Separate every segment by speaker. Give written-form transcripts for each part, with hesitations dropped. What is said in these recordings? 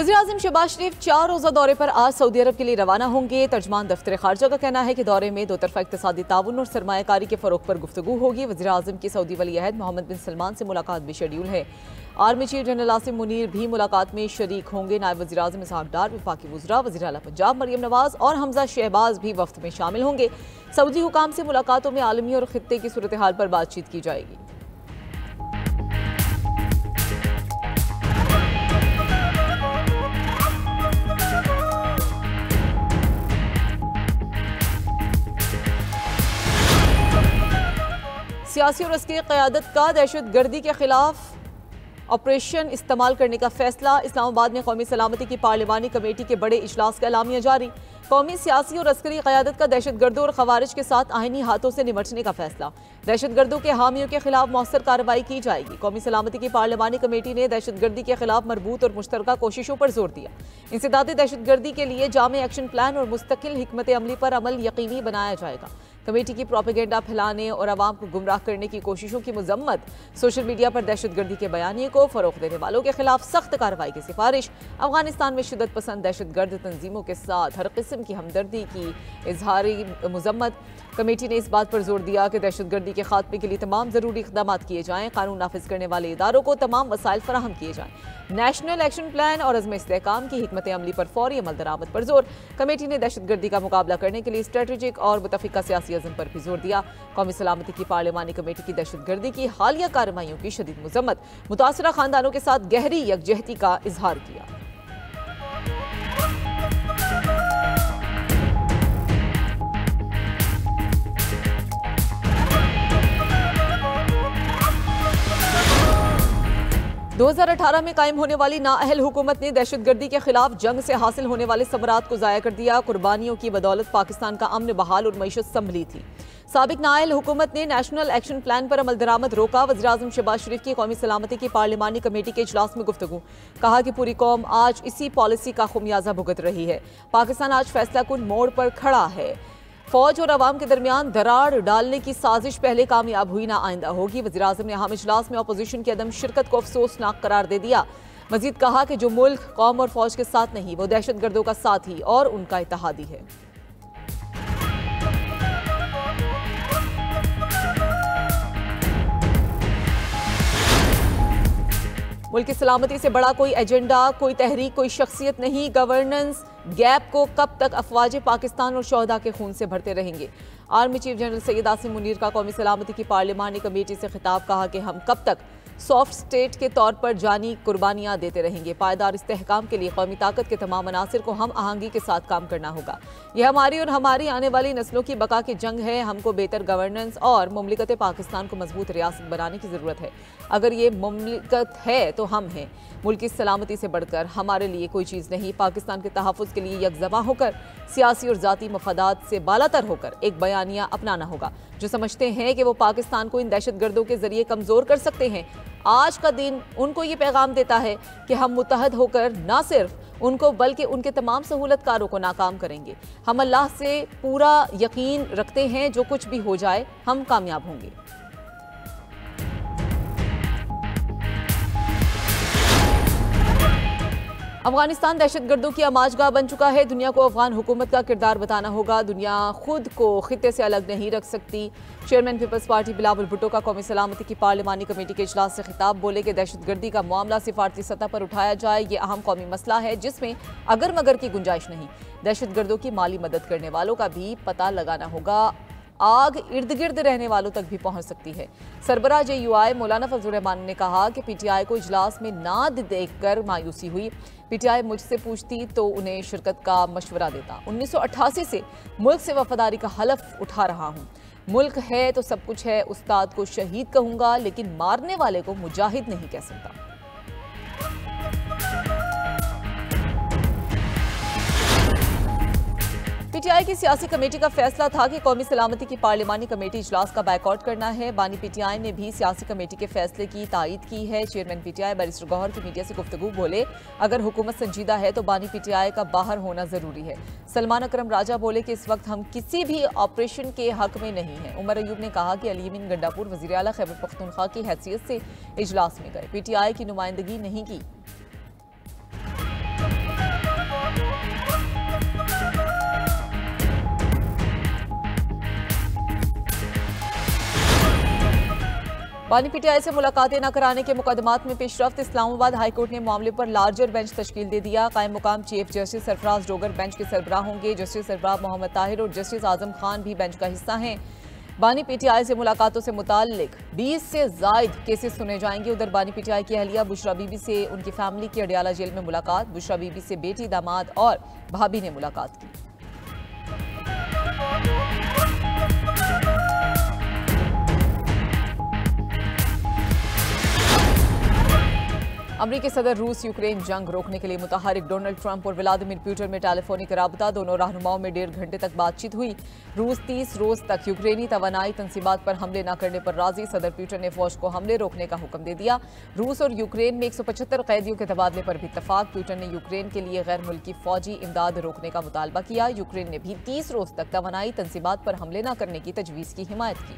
Speaker 1: वज़ीर-ए-आज़म शहबाज शरीफ 4 रोज़ा दौरे पर आज सऊदी अरब के लिए रवाना होंगे। तर्जमान दफ्तर खारजा का कहना है कि दौरे में दो तरफ़ा इक़्तिसादी ताउन और सरमायाकारी के फ़रोग़ पर गुफ्तगू होगी। वज़ीर-ए-आज़म की सऊदी वली अहद मोहम्मद बिन सलमान से मुलाकात भी शेड्यूल है। Army chief general Asim Munir भी मुलाकात में शरीक होंगे। नायब वज़ीर-ए-आज़म इसहाक़ डार, वफ़ाक़ी वज़रा, वज़ीर आला पंजाब मरियम नवाज़ और हमज़ा शहबाज भी वफ़द में शामिल होंगे। सऊदी हुकाम से मुलाकातों में आलमी और ख़ित्ते की सूरत हाल पर बातचीत की जाएगी। सियासी और अस्करी क़यादत का दहशत गर्दी के खिलाफ ऑपरेशन इस्तेमाल करने का फैसला। इस्लामाबाद में कौमी सलामती की पार्लिमानी कमेटी के बड़े इजलास का एलामिया जारी। कौमी सियासी और अस्करी क़यादत का दहशत गर्दों और खवारिज के साथ आईनी हाथों से निपटने का फैसला। दहशत गर्दों के हामियों के खिलाफ मौसर कार्रवाई की जाएगी। कौमी सलामती की पार्लिमानी कमेटी ने दहशत गर्दी के खिलाफ मरबूत और मुश्तरका कोशिशों पर जोर दिया। इंसदादी दहशत गर्दी के लिए जामे एक्शन प्लान और मुस्तकिल हिकमत अमली पर अमल यकीनी बनाया जाएगा। कमेटी की प्रोपेगेंडा फैलाने और आवाम को गुमराह करने की कोशिशों की मजम्मत। सोशल मीडिया पर दहशत गर्दी के बयानिए को फ़रोग़ देने वालों के खिलाफ सख्त कार्रवाई की सिफारिश। अफगानिस्तान में शिद्दत पसंद दहशत गर्द तंजीमों के साथ हर किस्म की हमदर्दी की इजहारी मजम्मत। कमेटी ने इस बात पर जोर दिया कि दहशत गर्दी के खात्मे के लिए तमाम ज़रूरी इक़दाम किए जाएँ। कानून नाफिज करने वाले इदारों को तमाम वसाइल फराहम किए जाएँ। नेशनल एक्शन प्लान और अज़्म इस्तेहकाम की हिकमत अमली पर फौरी अमल दरामद पर जोर। कमेटी ने दहशत गर्दी का मुकाबला करने के लिए स्ट्रेटेजिक और मुतफ़िका सियासी अज़्म पर भी जोर दिया। कौमी सलामती की पार्लिमानी कमेटी की दहशत गर्दी की हालिया कार्रवाइयों की शदीद मजम्मत। मुतासरा खानदानों के साथ गहरी यकजहती का इजहार किया। दो 2018 में कायम होने वाली नाअहल हुकूमत ने दहशत गर्दी के खिलाफ जंग से हासिल होने वाले समरात को ज़ाया कर दिया। कुर्बानियों की बदौलत पाकिस्तान का अमन बहाल और मईशत संभली थी। साबिक नाअहल हुकूमत ने नेशनल एक्शन प्लान पर अमल दरामद रोका। वज़ीर-ए-आज़म शहबाज शरीफ की कौमी सलामती की पार्लिमानी कमेटी के इजलास में गुफ्तगू। कहा कि पूरी कौम आज इसी पॉलिसी का खुमियाजा भुगत रही है। पाकिस्तान आज फैसला कुन मोड़ पर खड़ा है। फौज और अवाम के दरमियान दरार डालने की साजिश पहले कामयाब हुई ना आइंदा होगी। वज़ीर-ए-आज़म ने अहम इजलास में अपोजिशन की अदम शिरकत को अफसोसनाक करार दे दिया। मजीद कहा कि जो मुल्क कौम और फौज के साथ नहीं वो दहशत गर्दों का साथी और उनका इत्तेहादी है। मुल्क की सलामती से बड़ा कोई एजेंडा, कोई तहरीक, कोई शख्सियत नहीं। गवर्नेंस गैप को कब तक अफवाज पाकिस्तान और शोहदा के खून से भरते रहेंगे। Army chief general Syed Asim Munir का कौमी सलामती की पार्लिमानी कमेटी से खिताब। कहा कि हम कब तक सॉफ्ट स्टेट के तौर पर जानी कुर्बानियाँ देते रहेंगे। पायदार इस्तेहकाम के लिए कौमी ताकत के तमाम अनासिर को हम आहंगी के साथ काम करना होगा। यह हमारी और हमारी आने वाली नस्लों की बका की जंग है। हमको बेहतर गवर्नेंस और मुमलिकत पाकिस्तान को मजबूत रियासत बनाने की ज़रूरत है। अगर ये मुमलिकत है तो हम हैं। मुल्क की सलामती से बढ़कर हमारे लिए कोई चीज़ नहीं। पाकिस्तान के तहफ़्फ़ुज़ के लिए यकजमा होकर सियासी और ज़ाती मफादात से बालातर होकर एक बयानिया अपनाना होगा। जो समझते हैं कि वो पाकिस्तान को इन दहशत गर्दों के जरिए कमज़ोर कर सकते हैं, आज का दिन उनको ये पैगाम देता है कि हम मुत्तहद होकर ना सिर्फ उनको बल्कि उनके तमाम सहूलतकारों को नाकाम करेंगे। हम अल्लाह से पूरा यकीन रखते हैं जो कुछ भी हो जाए हम कामयाब होंगे। अफगानिस्तान दहशतगर्दों की आमाजगाह बन चुका है। दुनिया को अफगान हुकूमत का किरदार बताना होगा। दुनिया खुद को खित्ते से अलग नहीं रख सकती। Chairman Peoples Party Bilawal Bhutto का कौमी सलामती की पार्लिमानी कमेटी के इजलास से खिताब। बोले कि दहशतगर्दी का मामला सिफारती सतह पर उठाया जाए। ये अहम कौमी मसला है जिसमें अगर मगर की गुंजाइश नहीं। दहशतगर्दों की माली मदद करने वालों का भी पता लगाना होगा। आग इर्द गिर्द रहने वालों तक भी पहुंच सकती है। सरबराह JUI मौलाना फजलुर रहमान ने कहा कि PTI को इजलास में ना देखकर मायूसी हुई। PTI मुझसे पूछती तो उन्हें शिरकत का मशवरा देता। 1988 से मुल्क से वफादारी का हलफ उठा रहा हूँ। मुल्क है तो सब कुछ है। उस्ताद को शहीद कहूँगा लेकिन मारने वाले को मुजाहिद नहीं कह सकता। PTI की सियासी कमेटी का फैसला था कि कौमी सलामती की पार्लिमानी कमेटी इजलास का बायकॉट करना है। बानी PTI ने भी सियासी कमेटी के फैसले की तायीद की है। चेयरमैन PTI बैरिस्टर गौहर की मीडिया से गुफ्तगू बोले, अगर हुकूमत संजीदा है तो बानी PTI का बाहर होना जरूरी है। सलमान अकरम राजा बोले कि इस वक्त हम किसी भी ऑपरेशन के हक में नहीं हैं। उमर अयूब ने कहा कि अली अमीन गंडापुर वज़ीर आला खैबर पख्तूनख्वा की हैसियत से इजलास में गए, PTI की नुमाइंदगी नहीं की। बानी पीटीआई से मुलाकातें न कराने के मुकदमात में पेशरफ्त। इस्लामाबाद हाईकोर्ट ने मामले पर लार्जर बेंच तश्कील दे दिया। कायम मुकाम chief justice Sarfaraz Dogar bench के सरबराह होंगे। जस्टिस सरबराह मोहम्मद ताहिर और जस्टिस आजम खान भी बेंच का हिस्सा हैं। बानी पीटीआई से मुलाकातों से मुताल्लिक 20 से जायद केसेस सुने जाएंगे। उधर बानी पीटीआई की अहलिया बुशरा बीबी से उनकी फैमिली की अडियाला जेल में मुलाकात। बुशरा बीबी से बेटी, दामाद और भाभी ने मुलाकात की। अमरीकी सदर रूस यूक्रेन जंग रोकने के लिए मुतहरिक। डोनाल्ड ट्रंप और व्लादिमीर पुतिन में टेलीफोनिक राबता। दोनों रहनुमाओं में 1.5 घंटे तक बातचीत हुई। रूस 30 रोज तक यूक्रेनी तवानाई तंसीबात पर हमले न करने पर राजी। सदर पुतिन ने फौज को हमले रोकने का हुक्म दे दिया। रूस और यूक्रेन में 175 कैदियों के तबादले पर भी इत्तफाक। पुतिन ने यूक्रेन के लिए गैर मुल्की फौजी इमदाद रोकने का मुतालबा किया। यूक्रेन ने भी 30 रोज तक तवानाई तंसीबात पर हमले न करने की तजवीज़ की हिमायत की।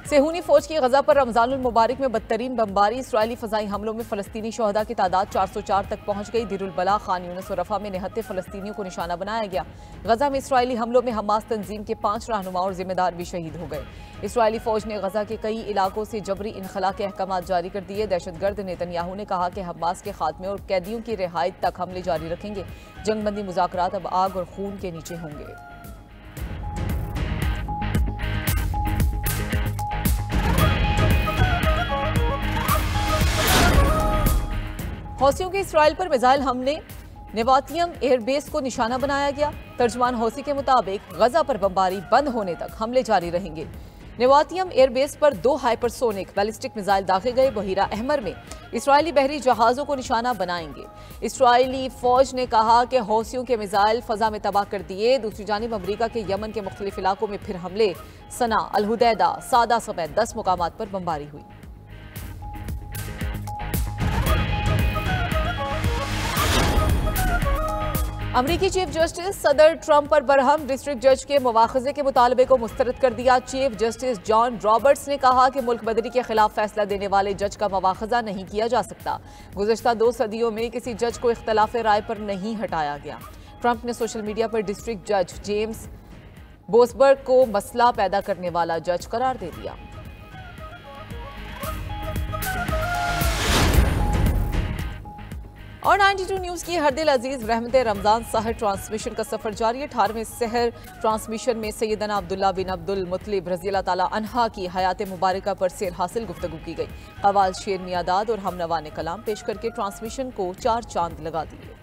Speaker 1: सेहूनी फौज की गजा पर रमजानुल मुबारक में बदतरीन बमबारी। इसराइली फजाई हमलों में फलस्तीनी शहदा की तादाद 404 तक पहुंच गई। दिरुल बला, खान यूनिस और रफा में निहत्ते फलस्तीनियों को निशाना बनाया गया। गजा में इसराइली हमलों में हमास तंजीम के 5 रहनुमा और जिम्मेदार भी शहीद हो गए। इसराइली फौज ने गजा के कई इलाकों से जबरी इनखला के अहकाम जारी कर दिए। दहशतगर्द नेतन्याहू ने कहा कि हमास के खात्मे और कैदियों की रिहाई तक हमले जारी रखेंगे। जंगबंदी मुज़ाकरात अब आग और खून के नीचे होंगे। हौसियों के इसराइल पर मिसाइल हमले। नेवातियम एयरबेस को निशाना बनाया गया। तर्जमान हौसी के मुताबिक गजा पर बमबारी बंद होने तक हमले जारी रहेंगे। नेवातियम एयरबेस पर 2 हाइपरसोनिक बैलिस्टिक मिसाइल दागे गए। बहीरा अहमर में इसराइली बहरी जहाज़ों को निशाना बनाएंगे। इसराइली फौज ने कहा कि हौसियों के मिसाइल फजा में तबाह कर दिए। दूसरी जानिब अमरीका के यमन के मुख्तलिफ इलाकों में फिर हमले। सना, अल हुदैदा, सादा समेत 10 मुकामात पर बमबारी हुई। अमरीकी चीफ जस्टिस सदर ट्रंप पर बरहम। डिस्ट्रिक्ट जज के मुआखजे के मुतालबे को मुस्तरद कर दिया। चीफ जस्टिस जॉन रॉबर्ट्स ने कहा कि मुल्क बदरी के खिलाफ फैसला देने वाले जज का मुआखजा नहीं किया जा सकता। गुज़श्ता 2 सदियों में किसी जज को इख्तलाफ राय पर नहीं हटाया गया। ट्रंप ने सोशल मीडिया पर डिस्ट्रिक्ट जज जेम्स बोसबर्ग को मसला पैदा करने वाला जज करार दे दिया। और 92 न्यूज़ की हर दिल अजीज रहमत रमज़ान सहर ट्रांसमिशन का सफ़र जारी है। 18वें सहर ट्रांसमिशन में सैयदना अब्दुल्ला बिन अब्दुल मुत्तलिब रज़ी अल्लाह ताला अन्हा की हयात मुबारका पर सेर हासिल गुफ्तगू की गई। कवाल, शेर, मियादाद और हमनवा ने कलाम पेश करके ट्रांसमिशन को 4 चांद लगा दिए।